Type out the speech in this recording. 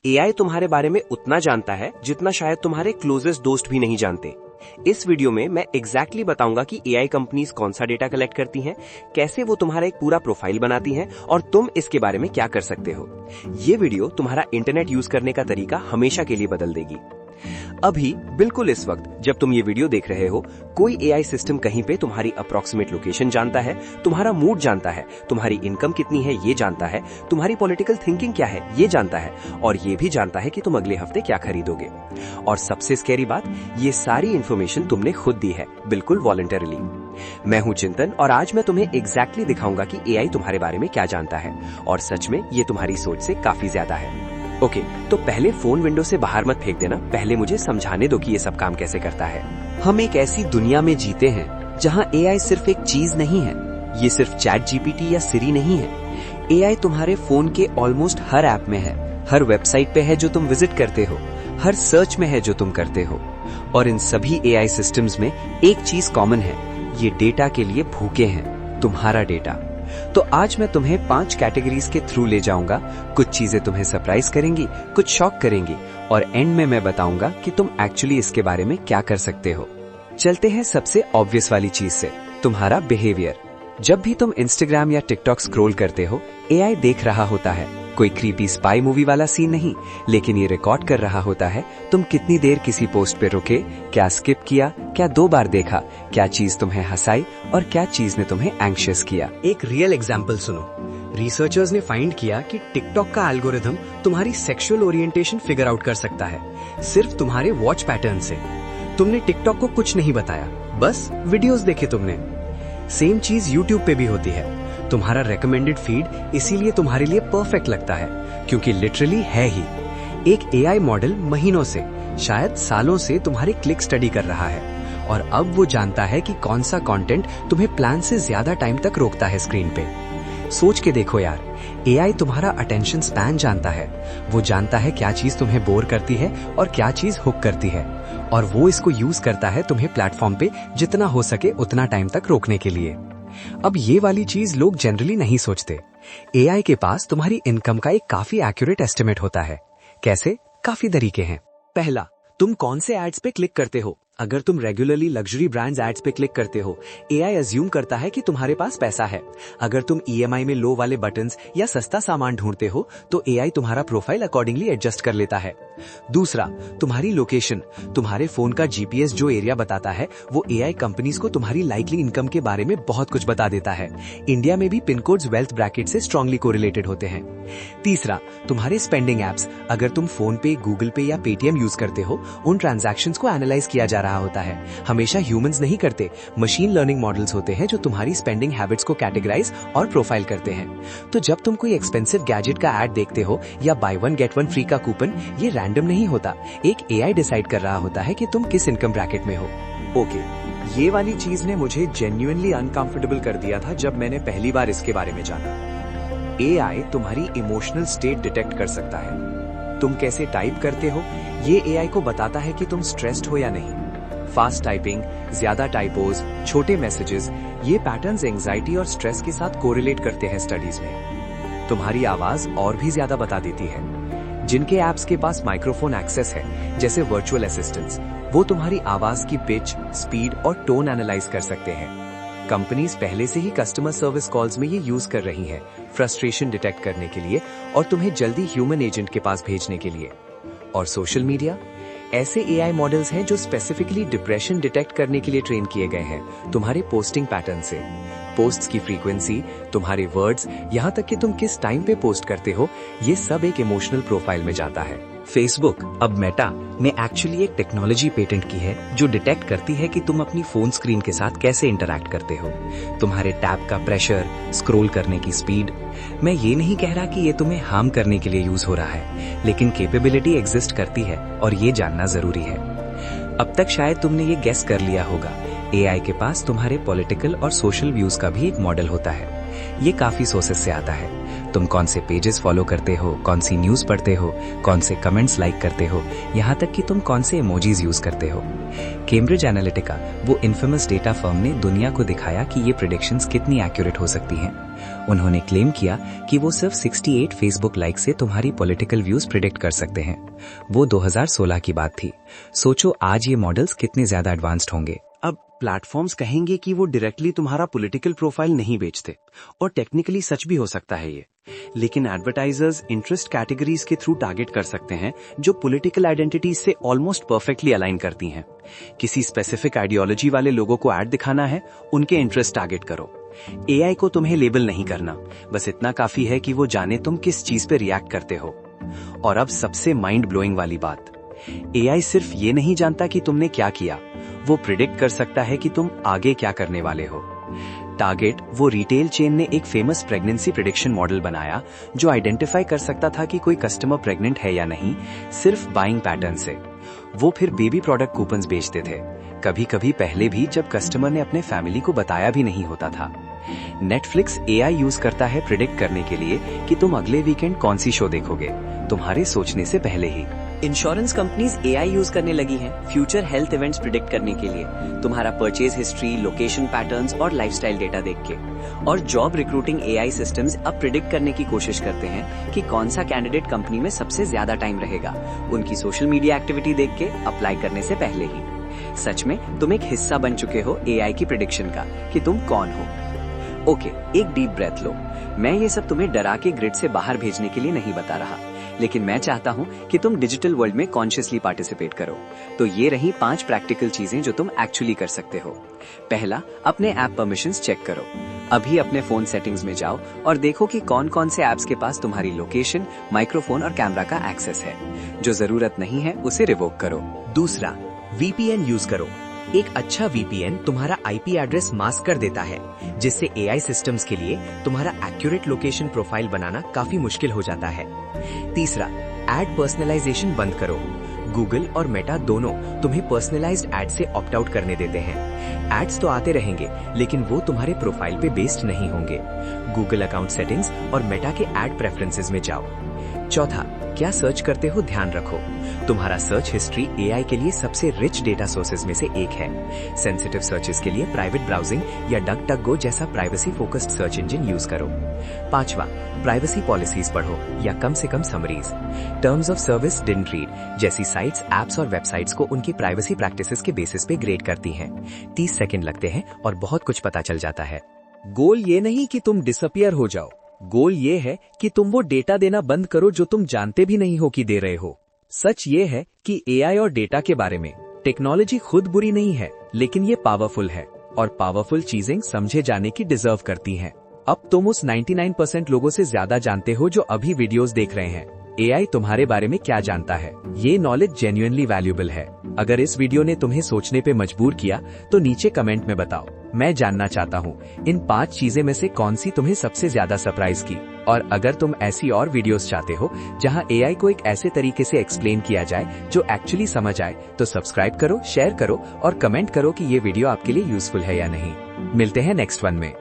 AI तुम्हारे बारे में उतना जानता है जितना शायद तुम्हारे क्लोजेस्ट दोस्त भी नहीं जानते। इस वीडियो में मैं एग्जैक्टली बताऊंगा कि एआई कंपनीज कौन सा डेटा कलेक्ट करती हैं, कैसे वो तुम्हारा एक पूरा प्रोफाइल बनाती हैं और तुम इसके बारे में क्या कर सकते हो। ये वीडियो तुम्हारा इंटरनेट यूज करने का तरीका हमेशा के लिए बदल देगी। अभी बिल्कुल इस वक्त जब तुम ये वीडियो देख रहे हो, कोई एआई सिस्टम कहीं पे तुम्हारी अप्रोक्सीमेट लोकेशन जानता है, तुम्हारा मूड जानता है, तुम्हारी इनकम कितनी है ये जानता है, तुम्हारी पॉलिटिकल थिंकिंग क्या है ये जानता है, और ये भी जानता है कि तुम अगले हफ्ते क्या खरीदोगे। और सबसे स्कैरी बात, ये सारी इन्फॉर्मेशन तुमने खुद दी है, बिल्कुल वॉलंटरीली। मैं हूं चिंतन और आज मैं तुम्हें एग्जैक्टली दिखाऊंगा कि एआई तुम्हारे बारे में क्या जानता है, और सच में ये तुम्हारी सोच से काफी ज्यादा है। ओके, तो पहले फोन विंडो से बाहर मत फेंक देना, पहले मुझे समझाने दो कि ये सब काम कैसे करता है। हम एक ऐसी दुनिया में जीते हैं जहां एआई सिर्फ एक चीज नहीं है, ये सिर्फ चैट जीपीटी या सिरी नहीं है। एआई तुम्हारे फोन के ऑलमोस्ट हर ऐप में है, हर वेबसाइट पे है जो तुम विजिट करते हो, हर सर्च में है जो तुम करते हो। और इन सभी एआई सिस्टम्स में एक चीज कॉमन है, ये डेटा के लिए भूखे हैं, तुम्हारा डेटा। तो आज मैं तुम्हें 5 कैटेगरीज के थ्रू ले जाऊंगा। कुछ चीजें तुम्हें सरप्राइज करेंगी, कुछ शॉक करेंगी, और एंड में मैं बताऊंगा कि तुम एक्चुअली इसके बारे में क्या कर सकते हो। चलते हैं सबसे ऑब्वियस वाली चीज से, तुम्हारा बिहेवियर। जब भी तुम इंस्टाग्राम या टिकटॉक स्क्रॉल करते हो, एआई देख रहा होता है। कोई क्रीपी स्पाई मूवी वाला सीन नहीं, लेकिन ये रिकॉर्ड कर रहा होता है तुम कितनी देर किसी पोस्ट पे रुके, क्या स्किप किया, क्या 2 बार देखा, क्या चीज तुम्हें हंसाई और क्या चीज ने तुम्हें एंग्शियस किया। एक रियल एग्जांपल सुनो। रिसर्चर्स ने फाइंड किया कि टिकटॉक का एल्गोरिथम तुम्हारी सेक्सुअल ओरिएंटेशन फिगर आउट कर सकता है, सिर्फ तुम्हारे वॉच पैटर्न से। तुमने टिकटॉक को कुछ नहीं बताया, बस वीडियोस देखे तुमने। सेम चीज यूट्यूब पे भी होती है। तुम्हारा रेकमेंडेड फीड इसीलिए तुम्हारे लिए परफेक्ट लगता है, क्योंकि लिटरली है ही। एक एआई मॉडल महीनों से, शायद सालों से तुम्हारे क्लिक स्टडी कर रहा है, और अब वो जानता है कि कौन सा कंटेंट तुम्हें प्लान से ज्यादा टाइम तक रोकता है स्क्रीन पे। सोच के देखो यार, एआई तुम्हारा अटेंशन स्पैन जानता है। वो जानता है क्या चीज तुम्हें बोर करती है और क्या चीज हुक करती है, और वो इसको यूज करता है तुम्हें प्लेटफॉर्म पे जितना हो सके उतना टाइम तक रोकने के लिए। अब ये वाली चीज लोग जनरली नहीं सोचते। एआई के पास तुम्हारी इनकम का एक काफी एक्यूरेट एस्टिमेट होता है। कैसे? काफी तरीके हैं। पहला, तुम कौन से एड्स पे क्लिक करते हो। अगर तुम रेगुलरली लग्जरी ब्रांड्स एड्स पे क्लिक करते हो, एआई अज्यूम करता है कि तुम्हारे पास पैसा है। अगर तुम ईएमआई में लो वाले बटन्स या सस्ता सामान ढूंढते हो, तो एआई तुम्हारा प्रोफाइल अकॉर्डिंगली एडजस्ट कर लेता है। दूसरा, तुम्हारी लोकेशन। तुम्हारे फोन का जीपीएस जो एरिया बताता है, वो एआई कंपनीज को तुम्हारी लाइकली इनकम के बारे में बहुत कुछ बता देता है। इंडिया में भी पिन कोड्स वेल्थ ब्रैकेट से स्ट्रांगली कोरिलेटेड होते हैं। तीसरा, तुम्हारे स्पेंडिंग एप्स। अगर तुम फोन पे, गूगल पे या पेटीएम यूज करते हो, उन ट्रांजैक्शंस को एनालाइज किया जा रहा होता है। हमेशा ह्यूमंस नहीं करते, मशीन लर्निंग मॉडल्स होते हैं जो तुम्हारी स्पेंडिंग हैबिट्स को कैटेगराइज और प्रोफाइल करते हैं। तो जब तुम कोई एक्सपेंसिव गैजेट का ऐड देखते हो या बाय 1 गेट 1 फ्री का कूपन, ये रैंडम नहीं होता। एक एआई डिसाइड कर रहा होता है कि तुम किस इनकम ब्रैकेट में हो। ओके, ये वाली चीज ने मुझे जेन्युइनली अनकंफर्टेबल कर दिया था जब मैंने पहली बार इसके बारे में जाना। एआई तुम्हारी इमोशनल स्टेट डिटेक्ट कर सकता है। तुम कैसे टाइप करते हो, ये एआई को बताता है कि तुम स्ट्रेस्ड हो या नहीं। फास्ट टाइपिंग, ज्यादा टाइपोज, छोटे मैसेजेस, ये पैटर्न्स एंजाइटी और स्ट्रेस के साथ कोरिलेट करते हैं स्टडीज में। तुम्हारी आवाज और भी ज्यादा बता देती है। जिनके एप्स के पास माइक्रोफोन एक्सेस है, जैसे वर्चुअल असिस्टेंट्स, वो तुम्हारी आवाज की पिच, स्पीड और टोन एनालाइज कर सकते हैं। कंपनीज पहले से ही कस्टमर सर्विस कॉल्स में ये यूज कर रही हैं, फ्रस्ट्रेशन डिटेक्ट करने के लिए और तुम्हें जल्दी ह्यूमन एजेंट के पास भेजने के लिए। और सोशल मीडिया, ऐसे एआई मॉडल्स हैं जो स्पेसिफिकली डिप्रेशन डिटेक्ट करने के लिए ट्रेन किए गए हैं, तुम्हारे पोस्टिंग पैटर्न से। पोस्ट्स की फ्रीक्वेंसी, तुम्हारे वर्ड्स, यहाँ तक कि तुम किस टाइम पे पोस्ट करते हो, ये सब एक इमोशनल प्रोफाइल में जाता है। फेसबुक, अब मेटा, ने एक्चुअली एक टेक्नोलॉजी पेटेंट की है जो डिटेक्ट करती है कि तुम अपनी फोन स्क्रीन के साथ कैसे इंटरैक्ट करते हो। तुम्हारे टैब का प्रेशर, स्क्रॉल करने की स्पीड। मैं ये नहीं कह रहा कि ये तुम्हें हार्म करने के लिए यूज हो रहा है, लेकिन कैपेबिलिटी एग्जिस्ट करती है और ये जानना जरूरी है। अब तक शायद तुमने ये गेस कर लिया होगा, एआई के पास तुम्हारे पॉलिटिकल और सोशल व्यूज का भी एक मॉडल होता है। ये काफी सोर्सेस से आता है। तुम कौन से पेजेस फॉलो करते हो, कौन सी न्यूज पढ़ते हो, कौन से कमेंट्स लाइक करते हो, यहाँ तक कि तुम कौन से इमोजीज यूज करते हो। कैम्ब्रिज एनालिटिका, वो इन्फेमस डेटा फर्म, ने दुनिया को दिखाया कि ये प्रेडिक्शंस कितनी एक्यूरेट हो सकती हैं। उन्होंने क्लेम किया कि वो सिर्फ 68 फेसबुक लाइक से तुम्हारी पॉलिटिकल व्यूज प्रिडिक्ट कर सकते हैं। वो 2016 की बात थी। सोचो आज ये मॉडल्स कितने ज्यादा एडवांस्ड होंगे। अब प्लेटफॉर्म्स कहेंगे कि वो डायरेक्टली तुम्हारा पॉलिटिकल प्रोफाइल नहीं बेचते, और टेक्निकली सच भी हो सकता है ये, लेकिन एडवर्टाइजर्स इंटरेस्ट कैटेगरीज के थ्रू टारगेट कर सकते हैं जो पॉलिटिकल आइडेंटिटीज से ऑलमोस्ट परफेक्टली अलाइन करती हैं। किसी स्पेसिफिक आइडियोलॉजी वाले लोगों को ऐड दिखाना है, उनके इंटरेस्ट टारगेट करो। एआई को तुम्हें लेबल नहीं करना, बस इतना काफी है कि वो जाने तुम किस चीज पे रिएक्ट करते हो। और अब सबसे माइंड ब्लोइंग वाली बात, एआई सिर्फ ये नहीं जानता कि तुमने क्या किया, वो प्रिडिक्ट कर सकता है कि तुम आगे क्या करने वाले हो। टारगेट, वो रिटेल चेन ने एक फेमस प्रेगनेंसी प्रिडिक्शन मॉडल बनाया जो आइडेंटिफाई कर सकता था कि कोई कस्टमर प्रेग्नेंट है या नहीं, सिर्फ बाइंग पैटर्न से। वो फिर बेबी प्रोडक्ट कूपन्स बेचते थे, कभी कभी पहले भी जब कस्टमर ने अपने फैमिली को बताया भी नहीं होता था। नेटफ्लिक्स एआई यूज करता है प्रिडिक्ट करने के लिए कि तुम अगले वीकेंड कौन सी शो देखोगे, तुम्हारे सोचने से पहले ही। इंश्योरेंस कंपनीज एआई यूज करने लगी हैं फ्यूचर हेल्थ इवेंट्स प्रिडिक्ट करने के लिए, तुम्हारा परचेज हिस्ट्री, लोकेशन पैटर्न्स और लाइफस्टाइल डेटा देख के। और जॉब रिक्रूटिंग एआई सिस्टम्स अब प्रिडिक्ट करने की कोशिश करते हैं कि कौन सा कैंडिडेट कंपनी में सबसे ज्यादा टाइम रहेगा, उनकी सोशल मीडिया एक्टिविटी देख के अप्लाई करने से पहले ही। सच में तुम एक हिस्सा बन चुके हो एआई की प्रिडिक्शन का कि तुम कौन हो। ओके, एक डीप ब्रेथ लो। मैं ये सब तुम्हें डरा के ग्रिड से बाहर भेजने के लिए नहीं बता रहा, लेकिन मैं चाहता हूँ कि तुम डिजिटल वर्ल्ड में कॉन्शियसली पार्टिसिपेट करो। तो ये रही 5 प्रैक्टिकल चीजें जो तुम एक्चुअली कर सकते हो। पहला, अपने ऐप परमिशंस चेक करो। अभी अपने फोन सेटिंग्स में जाओ और देखो कि कौन कौन से ऐप्स के पास तुम्हारी लोकेशन, माइक्रोफोन और कैमरा का एक्सेस है। जो जरूरत नहीं है उसे रिवोक करो। दूसरा, वीपीएन यूज करो। एक अच्छा वीपीएन तुम्हारा आईपी एड्रेस मास्क कर देता है, जिससे एआई सिस्टम्स के लिए तुम्हारा एक्यूरेट लोकेशन प्रोफाइल बनाना काफी मुश्किल हो जाता है। तीसरा, एड पर्सनलाइजेशन बंद करो। गूगल और मेटा दोनों तुम्हें पर्सनलाइज्ड एड से ऑप्ट आउट करने देते हैं। एड्स तो आते रहेंगे, लेकिन वो तुम्हारे प्रोफाइल पे बेस्ड नहीं होंगे। गूगल अकाउंट सेटिंग्स और मेटा के एड प्रेफरेंसेस में जाओ। चौथा, क्या सर्च करते हो ध्यान रखो। तुम्हारा सर्च हिस्ट्री एआई के लिए सबसे रिच डेटा सोर्सेज में से एक है। सेंसिटिव सर्चेस के लिए प्राइवेट ब्राउजिंग या डक जैसा privacy focused search engine use करो। पांचवा, प्राइवेसी पॉलिसीज पढ़ो या कम से कम summaries. Terms of service didn't read जैसी साइट्स, एप्स और वेबसाइट्स को उनकी प्राइवेसी प्रैक्टिसेस के बेसिस पे ग्रेड करती हैं। 30 सेकंड लगते हैं और बहुत कुछ पता चल जाता है। गोल ये नहीं कि तुम डिसअपियर हो जाओ, गोल ये है कि तुम वो डेटा देना बंद करो जो तुम जानते भी नहीं हो कि दे रहे हो। सच ये है कि एआई और डेटा के बारे में टेक्नोलॉजी खुद बुरी नहीं है, लेकिन ये पावरफुल है और पावरफुल चीजें समझे जाने की डिजर्व करती हैं। अब तुम उस 99% लोगों से ज्यादा जानते हो जो अभी वीडियोस देख रहे हैं। एआई तुम्हारे बारे में क्या जानता है, ये नॉलेज जेन्युइनली वैल्यूएबल है। अगर इस वीडियो ने तुम्हें सोचने पे मजबूर किया तो नीचे कमेंट में बताओ। मैं जानना चाहता हूँ इन 5 चीजें में से कौन सी तुम्हें सबसे ज्यादा सरप्राइज की। और अगर तुम ऐसी और वीडियोस चाहते हो जहाँ एआई को एक ऐसे तरीके से एक्सप्लेन किया जाए जो एक्चुअली समझ आए, तो सब्सक्राइब करो, शेयर करो और कमेंट करो कि ये वीडियो आपके लिए यूजफुल है या नहीं। मिलते हैं नेक्स्ट वन में।